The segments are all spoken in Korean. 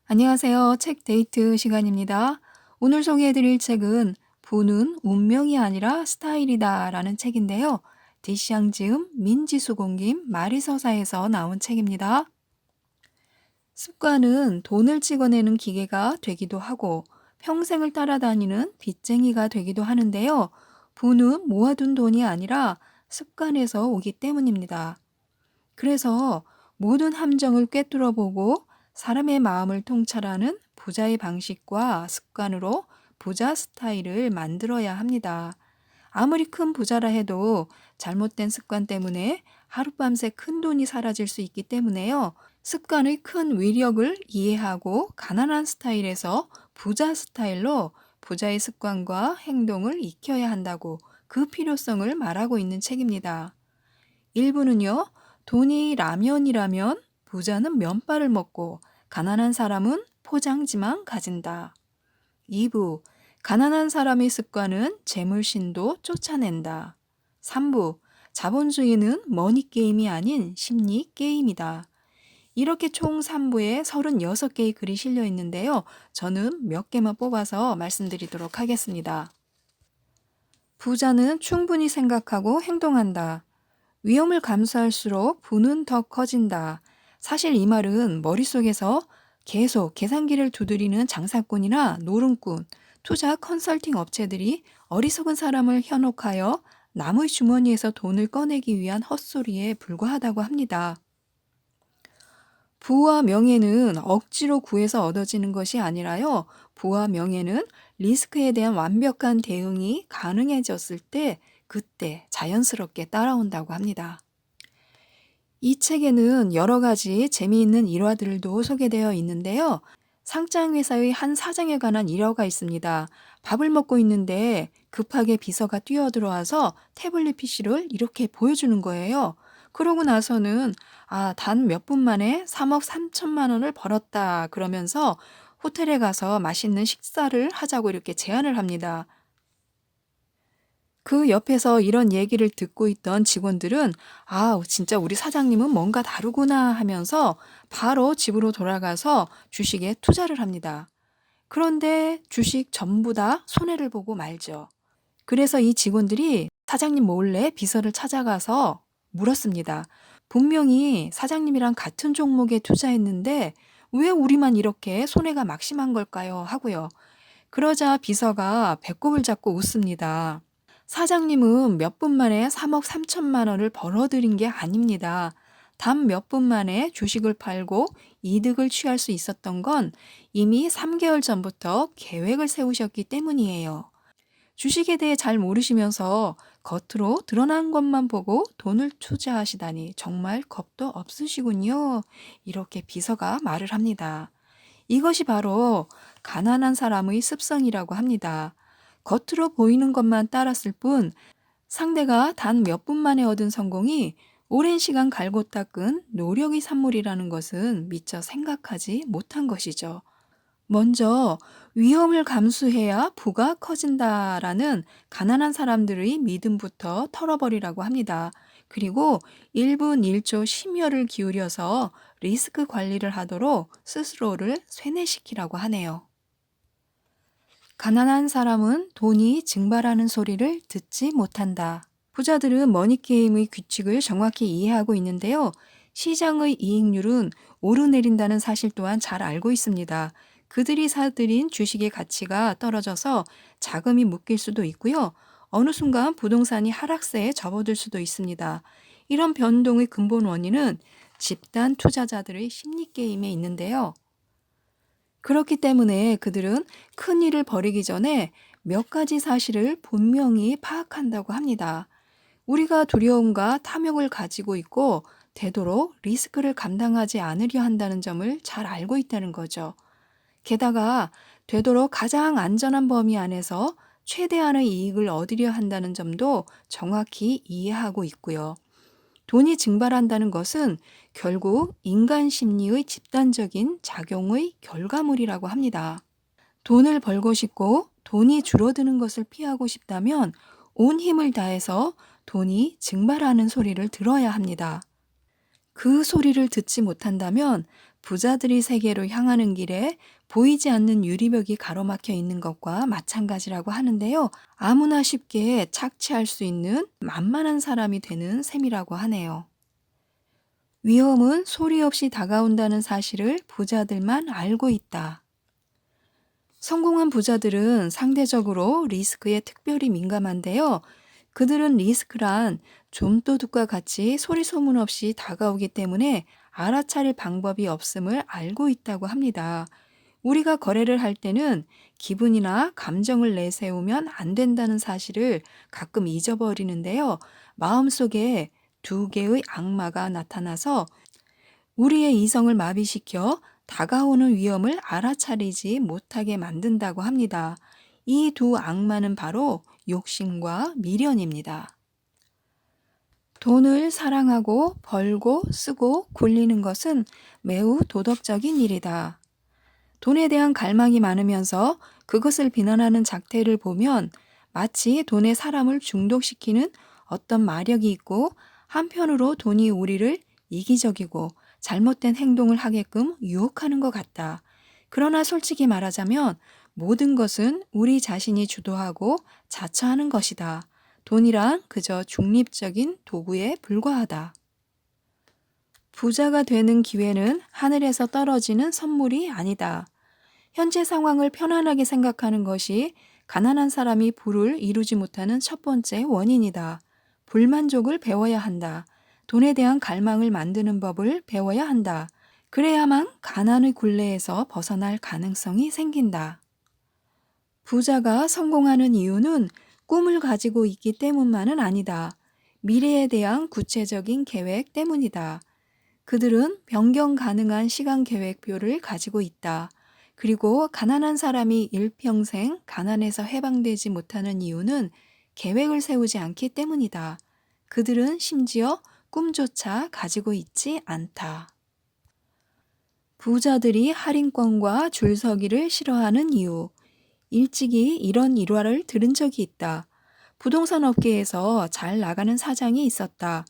안녕하세요. 책 데이트 시간입니다. 오늘 소개해드릴 책은 부는 운명이 아니라 스타일이다 라는 책인데요. 디샹 지음 민지수 공김 마리서사에서 나온 책입니다. 습관은 돈을 찍어내는 기계가 되기도 하고 평생을 따라다니는 빚쟁이가 되기도 하는데요. 부는 모아둔 돈이 아니라 습관에서 오기 때문입니다. 그래서 모든 함정을 꿰뚫어 보고 사람의 마음을 통찰하는 부자의 방식과 습관으로 부자 스타일을 만들어야 합니다. 아무리 큰 부자라 해도 잘못된 습관 때문에 하룻밤새 큰 돈이 사라질 수 있기 때문에요. 습관의 큰 위력을 이해하고 가난한 스타일에서 부자 스타일로 부자의 습관과 행동을 익혀야 한다고 그 필요성을 말하고 있는 책입니다. 1부는요, 돈이 라면이라면 부자는 면발을 먹고 가난한 사람은 포장지만 가진다. 2부, 가난한 사람의 습관은 재물신도 쫓아낸다. 3부, 자본주의는 머니게임이 아닌 심리게임이다. 이렇게 총 3부에 36개의 글이 실려 있는데요. 저는 몇 개만 뽑아서 말씀드리도록 하겠습니다. 부자는 충분히 생각하고 행동한다. 위험을 감수할수록 부는 더 커진다. 사실 이 말은 머릿속에서 계속 계산기를 두드리는 장사꾼이나 노름꾼, 투자 컨설팅 업체들이 어리석은 사람을 현혹하여 남의 주머니에서 돈을 꺼내기 위한 헛소리에 불과하다고 합니다. 부와 명예는 억지로 구해서 얻어지는 것이 아니라요. 부와 명예는 리스크에 대한 완벽한 대응이 가능해졌을 때 그때 자연스럽게 따라온다고 합니다. 이 책에는 여러 가지 재미있는 일화들도 소개되어 있는데요. 상장회사의 한 사장에 관한 일화가 있습니다. 밥을 먹고 있는데 급하게 비서가 뛰어들어와서 태블릿 PC를 이렇게 보여주는 거예요. 그러고 나서는 단 몇 분 만에 3억 3천만 원을 벌었다 그러면서 호텔에 가서 맛있는 식사를 하자고 이렇게 제안을 합니다. 그 옆에서 이런 얘기를 듣고 있던 직원들은 진짜 우리 사장님은 뭔가 다르구나 하면서 바로 집으로 돌아가서 주식에 투자를 합니다. 그런데 주식 전부 다 손해를 보고 말죠. 그래서 이 직원들이 사장님 몰래 비서를 찾아가서 물었습니다. 분명히 사장님이랑 같은 종목에 투자했는데 왜 우리만 이렇게 손해가 막심한 걸까요? 하고요. 그러자 비서가 배꼽을 잡고 웃습니다. 사장님은 몇 분 만에 3억 3천만 원을 벌어들인 게 아닙니다. 단 몇 분 만에 주식을 팔고 이득을 취할 수 있었던 건 이미 3개월 전부터 계획을 세우셨기 때문이에요. 주식에 대해 잘 모르시면서 겉으로 드러난 것만 보고 돈을 투자하시다니 정말 겁도 없으시군요. 이렇게 비서가 말을 합니다. 이것이 바로 가난한 사람의 습성이라고 합니다. 겉으로 보이는 것만 따랐을 뿐 상대가 단 몇 분 만에 얻은 성공이 오랜 시간 갈고 닦은 노력의 산물이라는 것은 미처 생각하지 못한 것이죠. 먼저 위험을 감수해야 부가 커진다라는 가난한 사람들의 믿음부터 털어버리라고 합니다. 그리고 1분 1초 심혈을 기울여서 리스크 관리를 하도록 스스로를 쇠뇌시키라고 하네요. 가난한 사람은 돈이 증발하는 소리를 듣지 못한다. 부자들은 머니게임의 규칙을 정확히 이해하고 있는데요. 시장의 이익률은 오르내린다는 사실 또한 잘 알고 있습니다. 그들이 사들인 주식의 가치가 떨어져서 자금이 묶일 수도 있고요. 어느 순간 부동산이 하락세에 접어들 수도 있습니다. 이런 변동의 근본 원인은 집단 투자자들의 심리게임에 있는데요. 그렇기 때문에 그들은 큰 일을 벌이기 전에 몇 가지 사실을 분명히 파악한다고 합니다. 우리가 두려움과 탐욕을 가지고 있고 되도록 리스크를 감당하지 않으려 한다는 점을 잘 알고 있다는 거죠. 게다가 되도록 가장 안전한 범위 안에서 최대한의 이익을 얻으려 한다는 점도 정확히 이해하고 있고요. 돈이 증발한다는 것은 결국 인간 심리의 집단적인 작용의 결과물이라고 합니다. 돈을 벌고 싶고 돈이 줄어드는 것을 피하고 싶다면 온 힘을 다해서 돈이 증발하는 소리를 들어야 합니다. 그 소리를 듣지 못한다면 부자들이 세계로 향하는 길에 보이지 않는 유리벽이 가로막혀 있는 것과 마찬가지라고 하는데요. 아무나 쉽게 착취할 수 있는 만만한 사람이 되는 셈이라고 하네요. 위험은 소리 없이 다가온다는 사실을 부자들만 알고 있다. 성공한 부자들은 상대적으로 리스크에 특별히 민감한데요. 그들은 리스크란 좀도둑과 같이 소리 소문 없이 다가오기 때문에 알아차릴 방법이 없음을 알고 있다고 합니다. 우리가 거래를 할 때는 기분이나 감정을 내세우면 안 된다는 사실을 가끔 잊어버리는데요. 마음속에 두 개의 악마가 나타나서 우리의 이성을 마비시켜 다가오는 위험을 알아차리지 못하게 만든다고 합니다. 이 두 악마는 바로 욕심과 미련입니다. 돈을 사랑하고 벌고 쓰고 굴리는 것은 매우 도덕적인 일이다. 돈에 대한 갈망이 많으면서 그것을 비난하는 작태를 보면 마치 돈에 사람을 중독시키는 어떤 마력이 있고 한편으로 돈이 우리를 이기적이고 잘못된 행동을 하게끔 유혹하는 것 같다. 그러나 솔직히 말하자면 모든 것은 우리 자신이 주도하고 자처하는 것이다. 돈이란 그저 중립적인 도구에 불과하다. 부자가 되는 기회는 하늘에서 떨어지는 선물이 아니다. 현재 상황을 편안하게 생각하는 것이 가난한 사람이 부를 이루지 못하는 첫 번째 원인이다. 불만족을 배워야 한다. 돈에 대한 갈망을 만드는 법을 배워야 한다. 그래야만 가난의 굴레에서 벗어날 가능성이 생긴다. 부자가 성공하는 이유는 꿈을 가지고 있기 때문만은 아니다. 미래에 대한 구체적인 계획 때문이다. 그들은 변경 가능한 시간 계획표를 가지고 있다. 그리고 가난한 사람이 일평생 가난에서 해방되지 못하는 이유는 계획을 세우지 않기 때문이다. 그들은 심지어 꿈조차 가지고 있지 않다. 부자들이 할인권과 줄서기를 싫어하는 이유. 일찍이 이런 일화를 들은 적이 있다. 부동산 업계에서 잘 나가는 사장이 있었다.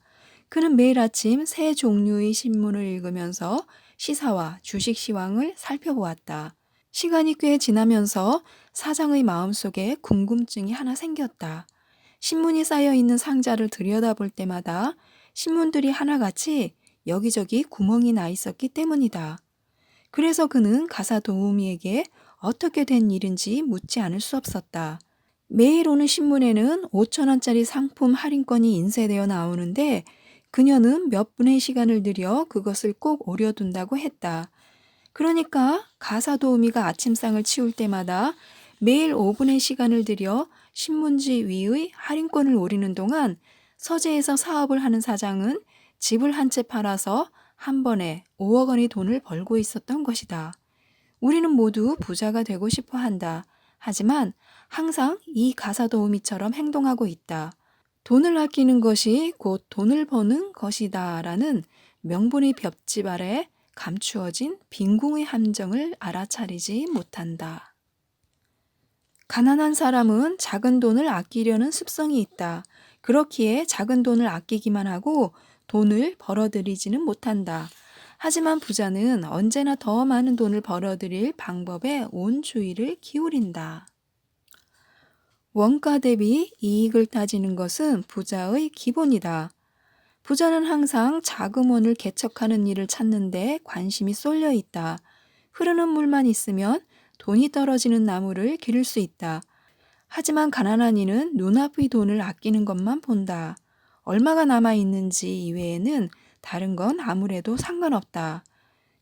그는 매일 아침 새 종류의 신문을 읽으면서 시사와 주식 시황을 살펴보았다. 시간이 꽤 지나면서 사장의 마음속에 궁금증이 하나 생겼다. 신문이 쌓여 있는 상자를 들여다볼 때마다 신문들이 하나같이 여기저기 구멍이 나 있었기 때문이다. 그래서 그는 가사 도우미에게 어떻게 된 일인지 묻지 않을 수 없었다. 매일 오는 신문에는 5,000원짜리 상품 할인권이 인쇄되어 나오는데 그녀는 몇 분의 시간을 들여 그것을 꼭 오려둔다고 했다. 그러니까 가사 도우미가 아침상을 치울 때마다 매일 5분의 시간을 들여 신문지 위의 할인권을 오리는 동안 서재에서 사업을 하는 사장은 집을 한 채 팔아서 한 번에 5억 원의 돈을 벌고 있었던 것이다. 우리는 모두 부자가 되고 싶어 한다. 하지만 항상 이 가사 도우미처럼 행동하고 있다. 돈을 아끼는 것이 곧 돈을 버는 것이다 라는 명분의 볏짚 아래 감추어진 빈궁의 함정을 알아차리지 못한다. 가난한 사람은 작은 돈을 아끼려는 습성이 있다. 그렇기에 작은 돈을 아끼기만 하고 돈을 벌어들이지는 못한다. 하지만 부자는 언제나 더 많은 돈을 벌어들일 방법에 온 주의를 기울인다. 원가 대비 이익을 따지는 것은 부자의 기본이다. 부자는 항상 자금원을 개척하는 일을 찾는 데 관심이 쏠려 있다. 흐르는 물만 있으면 돈이 떨어지는 나무를 기를 수 있다. 하지만 가난한 이는 눈앞의 돈을 아끼는 것만 본다. 얼마가 남아 있는지 이외에는 다른 건 아무래도 상관없다.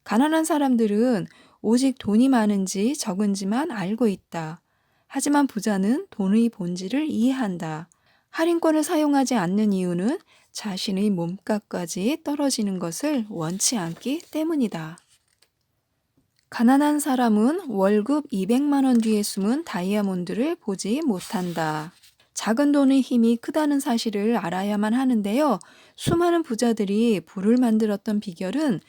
가난한 사람들은 오직 돈이 많은지 적은지만 알고 있다. 하지만 부자는 돈의 본질을 이해한다. 할인권을 사용하지 않는 이유는 자신의 몸값까지 떨어지는 것을 원치 않기 때문이다. 가난한 사람은 월급 200만 원 뒤에 숨은 다이아몬드를 보지 못한다. 작은 돈의 힘이 크다는 사실을 알아야만 하는데요. 수많은 부자들이 부를 만들었던 비결은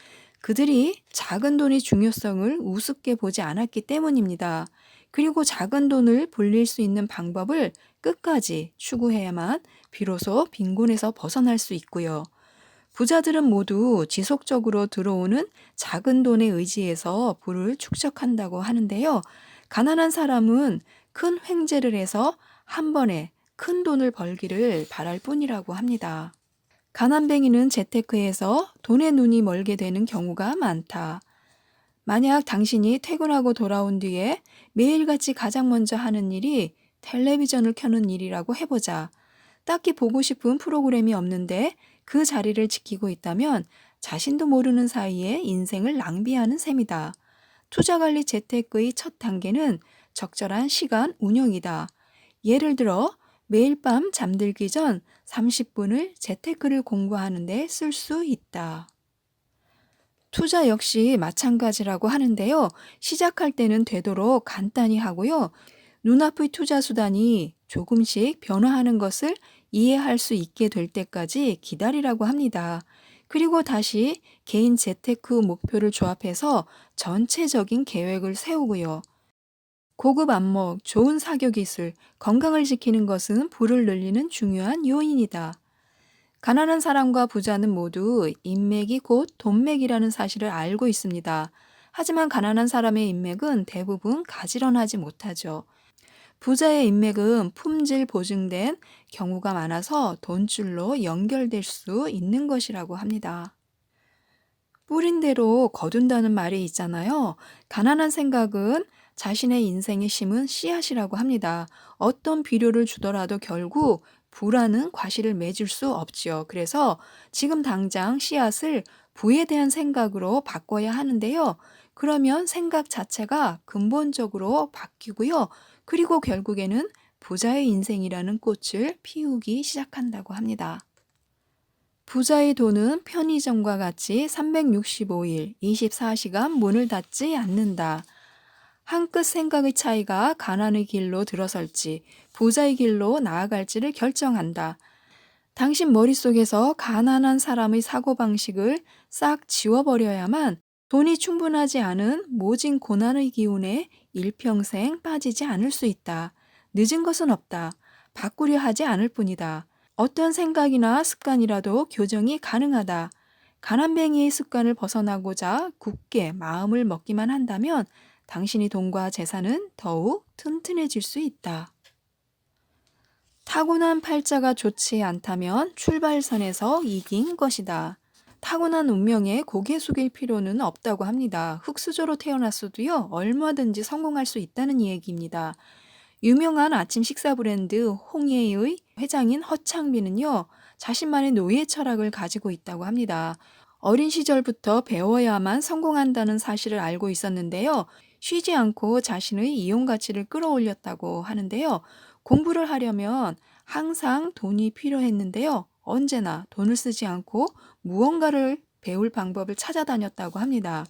그들이 작은 돈의 중요성을 우습게 보지 않았기 때문입니다. 그리고 작은 돈을 불릴 수 있는 방법을 끝까지 추구해야만 비로소 빈곤에서 벗어날 수 있고요. 부자들은 모두 지속적으로 들어오는 작은 돈에 의지해서 부를 축적한다고 하는데요. 가난한 사람은 큰 횡재를 해서 한 번에 큰 돈을 벌기를 바랄 뿐이라고 합니다. 가난뱅이는 재테크에서 돈에 눈이 멀게 되는 경우가 많다. 만약 당신이 퇴근하고 돌아온 뒤에 매일같이 가장 먼저 하는 일이 텔레비전을 켜는 일이라고 해보자. 딱히 보고 싶은 프로그램이 없는데 그 자리를 지키고 있다면 자신도 모르는 사이에 인생을 낭비하는 셈이다. 투자관리 재테크의 첫 단계는 적절한 시간 운영이다. 예를 들어 매일 밤 잠들기 전 30분을 재테크를 공부하는 데 쓸 수 있다. 투자 역시 마찬가지라고 하는데요. 시작할 때는 되도록 간단히 하고요. 눈앞의 투자 수단이 조금씩 변화하는 것을 이해할 수 있게 될 때까지 기다리라고 합니다. 그리고 다시 개인 재테크 목표를 조합해서 전체적인 계획을 세우고요. 고급 안목, 좋은 사교 기술, 건강을 지키는 것은 부를 늘리는 중요한 요인이다. 가난한 사람과 부자는 모두 인맥이 곧 돈맥이라는 사실을 알고 있습니다. 하지만 가난한 사람의 인맥은 대부분 가지런하지 못하죠. 부자의 인맥은 품질 보증된 경우가 많아서 돈줄로 연결될 수 있는 것이라고 합니다. 뿌린 대로 거둔다는 말이 있잖아요. 가난한 생각은 자신의 인생에 심은 씨앗이라고 합니다. 어떤 비료를 주더라도 결국 부라는 과실을 맺을 수 없지요. 그래서 지금 당장 씨앗을 부에 대한 생각으로 바꿔야 하는데요. 그러면 생각 자체가 근본적으로 바뀌고요. 그리고 결국에는 부자의 인생이라는 꽃을 피우기 시작한다고 합니다. 부자의 돈은 편의점과 같이 365일 24시간 문을 닫지 않는다. 한 끗 생각의 차이가 가난의 길로 들어설지 부자의 길로 나아갈지를 결정한다. 당신 머릿속에서 가난한 사람의 사고방식을 싹 지워버려야만 돈이 충분하지 않은 모진 고난의 기운에 일평생 빠지지 않을 수 있다. 늦은 것은 없다. 바꾸려 하지 않을 뿐이다. 어떤 생각이나 습관이라도 교정이 가능하다. 가난뱅이의 습관을 벗어나고자 굳게 마음을 먹기만 한다면 당신의 돈과 재산은 더욱 튼튼해질 수 있다. 타고난 팔자가 좋지 않다면 출발선에서 이긴 것이다. 타고난 운명에 고개 숙일 필요는 없다고 합니다. 흙수저로 태어났어도요, 얼마든지 성공할 수 있다는 얘기입니다. 유명한 아침 식사 브랜드 홍해의 회장인 허창빈은요, 자신만의 노예 철학을 가지고 있다고 합니다. 어린 시절부터 배워야만 성공한다는 사실을 알고 있었는데요. 쉬지 않고 자신의 이용 가치를 끌어올렸다고 하는데요. 공부를 하려면 항상 돈이 필요했는데요. 언제나 돈을 쓰지 않고 무언가를 배울 방법을 찾아다녔다고 합니다.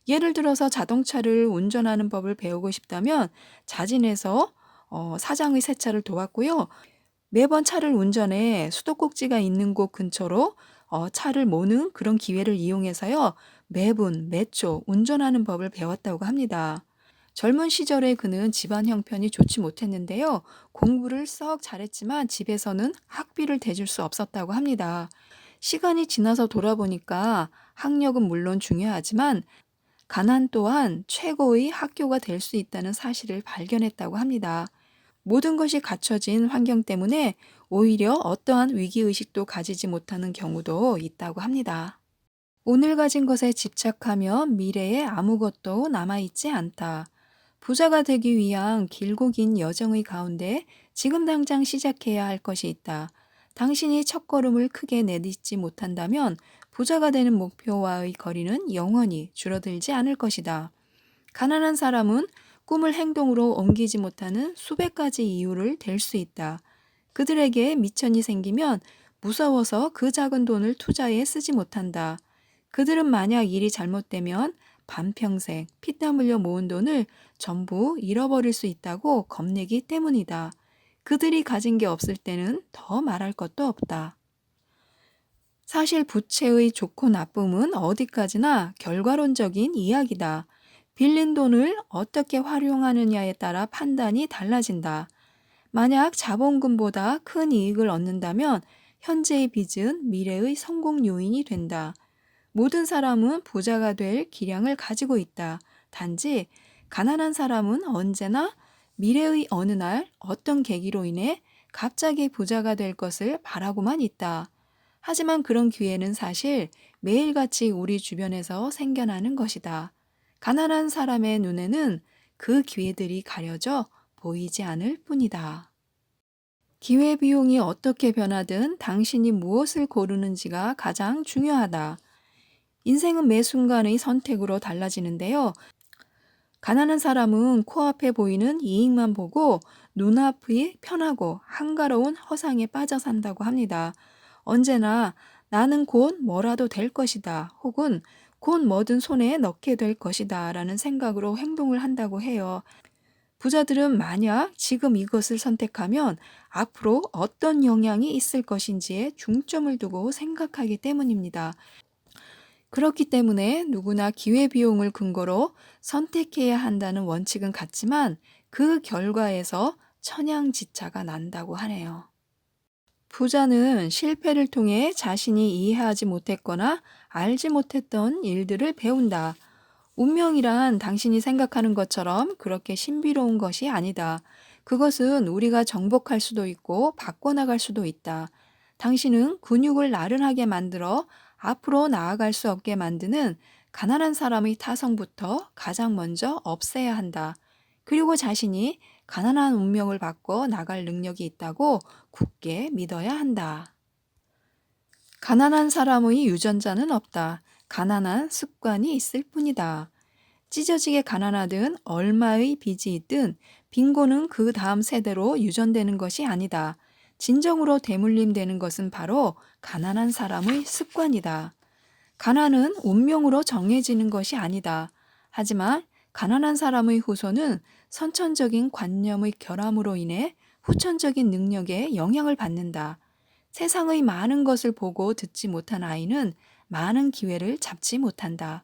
예를 들어서 자동차를 운전하는 법을 배우고 싶다면 자진해서 사장의 세차를 도왔고요. 매번 차를 운전해 수도꼭지가 있는 곳 근처로 차를 모는 그런 기회를 이용해서요. 매분, 매초 운전하는 법을 배웠다고 합니다. 젊은 시절에 그는 집안 형편이 좋지 못했는데요. 공부를 썩 잘했지만 집에서는 학비를 대줄 수 없었다고 합니다. 시간이 지나서 돌아보니까 학력은 물론 중요하지만 가난 또한 최고의 학교가 될 수 있다는 사실을 발견했다고 합니다. 모든 것이 갖춰진 환경 때문에 오히려 어떠한 위기의식도 가지지 못하는 경우도 있다고 합니다. 오늘 가진 것에 집착하면 미래에 아무것도 남아있지 않다. 부자가 되기 위한 길고 긴 여정의 가운데 지금 당장 시작해야 할 것이 있다. 당신이 첫걸음을 크게 내딛지 못한다면 부자가 되는 목표와의 거리는 영원히 줄어들지 않을 것이다. 가난한 사람은 꿈을 행동으로 옮기지 못하는 수백 가지 이유를 댈 수 있다. 그들에게 미천이 생기면 무서워서 그 작은 돈을 투자에 쓰지 못한다. 그들은 만약 일이 잘못되면 반평생 피땀 흘려 모은 돈을 전부 잃어버릴 수 있다고 겁내기 때문이다. 그들이 가진 게 없을 때는 더 말할 것도 없다. 사실 부채의 좋고 나쁨은 어디까지나 결과론적인 이야기다. 빌린 돈을 어떻게 활용하느냐에 따라 판단이 달라진다. 만약 자본금보다 큰 이익을 얻는다면 현재의 빚은 미래의 성공 요인이 된다. 모든 사람은 부자가 될 기량을 가지고 있다. 단지 가난한 사람은 언제나 미래의 어느 날 어떤 계기로 인해 갑자기 부자가 될 것을 바라고만 있다. 하지만 그런 기회는 사실 매일같이 우리 주변에서 생겨나는 것이다. 가난한 사람의 눈에는 그 기회들이 가려져 보이지 않을 뿐이다. 기회비용이 어떻게 변하든 당신이 무엇을 고르는지가 가장 중요하다. 인생은 매 순간의 선택으로 달라지는데요. 가난한 사람은 코앞에 보이는 이익만 보고 눈앞이 편하고 한가로운 허상에 빠져 산다고 합니다. 언제나 나는 곧 뭐라도 될 것이다 혹은 곧 뭐든 손에 넣게 될 것이다 라는 생각으로 행동을 한다고 해요. 부자들은 만약 지금 이것을 선택하면 앞으로 어떤 영향이 있을 것인지에 중점을 두고 생각하기 때문입니다. 그렇기 때문에 누구나 기회비용을 근거로 선택해야 한다는 원칙은 같지만 그 결과에서 천양지차가 난다고 하네요. 부자는 실패를 통해 자신이 이해하지 못했거나 알지 못했던 일들을 배운다. 운명이란 당신이 생각하는 것처럼 그렇게 신비로운 것이 아니다. 그것은 우리가 정복할 수도 있고 바꿔나갈 수도 있다. 당신은 근육을 나른하게 만들어 앞으로 나아갈 수 없게 만드는 가난한 사람의 타성부터 가장 먼저 없애야 한다. 그리고 자신이 가난한 운명을 바꿔 나갈 능력이 있다고 굳게 믿어야 한다. 가난한 사람의 유전자는 없다. 가난한 습관이 있을 뿐이다. 찢어지게 가난하든 얼마의 빚이 있든 빈곤은 그 다음 세대로 유전되는 것이 아니다. 진정으로 대물림되는 것은 바로 가난한 사람의 습관이다. 가난은 운명으로 정해지는 것이 아니다. 하지만 가난한 사람의 후손은 선천적인 관념의 결함으로 인해 후천적인 능력에 영향을 받는다. 세상의 많은 것을 보고 듣지 못한 아이는 많은 기회를 잡지 못한다.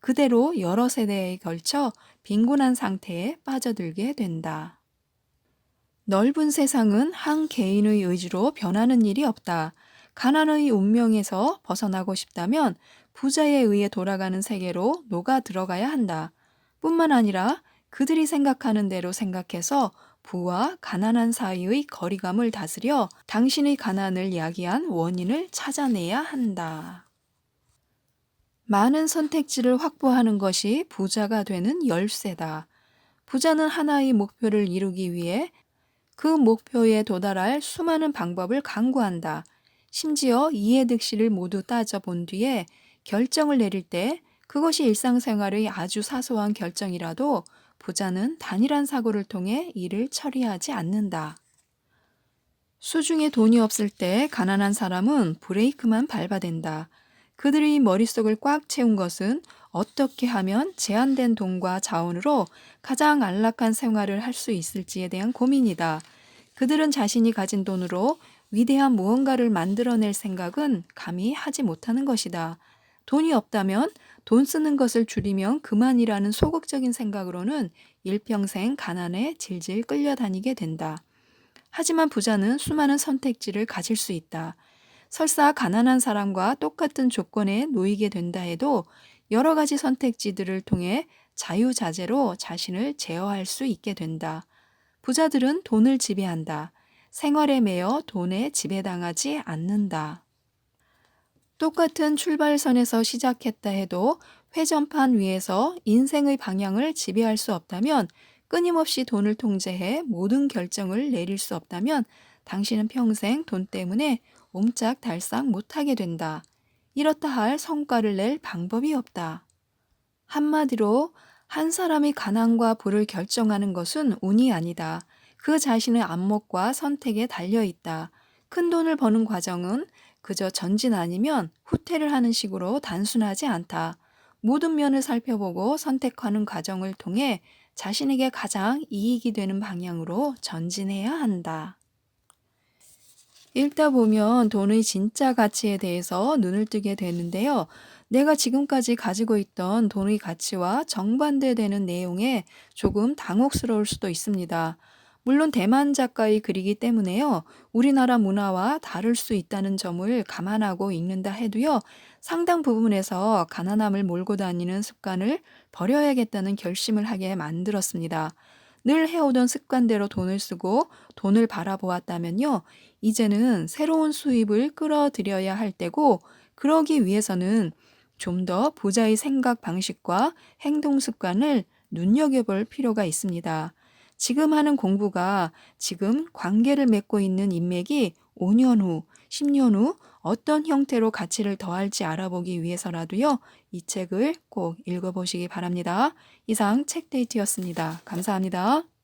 그대로 여러 세대에 걸쳐 빈곤한 상태에 빠져들게 된다. 넓은 세상은 한 개인의 의지로 변하는 일이 없다. 가난의 운명에서 벗어나고 싶다면 부자에 의해 돌아가는 세계로 녹아 들어가야 한다. 뿐만 아니라 그들이 생각하는 대로 생각해서 부와 가난한 사이의 거리감을 다스려 당신의 가난을 야기한 원인을 찾아내야 한다. 많은 선택지를 확보하는 것이 부자가 되는 열쇠다. 부자는 하나의 목표를 이루기 위해 그 목표에 도달할 수많은 방법을 강구한다. 심지어 이해득실을 모두 따져본 뒤에 결정을 내릴 때 그것이 일상생활의 아주 사소한 결정이라도 부자는 단일한 사고를 통해 이를 처리하지 않는다. 수중에 돈이 없을 때 가난한 사람은 브레이크만 밟아댄다. 그들의 머릿속을 꽉 채운 것은 어떻게 하면 제한된 돈과 자원으로 가장 안락한 생활을 할 수 있을지에 대한 고민이다. 그들은 자신이 가진 돈으로 위대한 무언가를 만들어낼 생각은 감히 하지 못하는 것이다. 돈이 없다면 돈 쓰는 것을 줄이면 그만이라는 소극적인 생각으로는 일평생 가난에 질질 끌려다니게 된다. 하지만 부자는 수많은 선택지를 가질 수 있다. 설사 가난한 사람과 똑같은 조건에 놓이게 된다 해도 여러 가지 선택지들을 통해 자유자재로 자신을 제어할 수 있게 된다. 부자들은 돈을 지배한다. 생활에 매여 돈에 지배당하지 않는다. 똑같은 출발선에서 시작했다 해도 회전판 위에서 인생의 방향을 지배할 수 없다면, 끊임없이 돈을 통제해 모든 결정을 내릴 수 없다면 당신은 평생 돈 때문에 옴짝달싹 못하게 된다. 이렇다 할 성과를 낼 방법이 없다. 한마디로 한 사람이 가난과 부를 결정하는 것은 운이 아니다. 그 자신의 안목과 선택에 달려 있다. 큰 돈을 버는 과정은 그저 전진 아니면 후퇴를 하는 식으로 단순하지 않다. 모든 면을 살펴보고 선택하는 과정을 통해 자신에게 가장 이익이 되는 방향으로 전진해야 한다. 읽다 보면 돈의 진짜 가치에 대해서 눈을 뜨게 되는데요. 내가 지금까지 가지고 있던 돈의 가치와 정반대되는 내용에 조금 당혹스러울 수도 있습니다. 물론 대만 작가의 글이기 때문에요. 우리나라 문화와 다를 수 있다는 점을 감안하고 읽는다 해도요. 상당 부분에서 가난함을 몰고 다니는 습관을 버려야겠다는 결심을 하게 만들었습니다. 늘 해오던 습관대로 돈을 쓰고 돈을 바라보았다면요. 이제는 새로운 수입을 끌어들여야 할 때고 그러기 위해서는 좀 더 부자의 생각 방식과 행동 습관을 눈여겨볼 필요가 있습니다. 지금 하는 공부가 지금 관계를 맺고 있는 인맥이 5년 후, 10년 후 어떤 형태로 가치를 더할지 알아보기 위해서라도요, 이 책을 꼭 읽어보시기 바랍니다. 이상 책데이트였습니다. 감사합니다.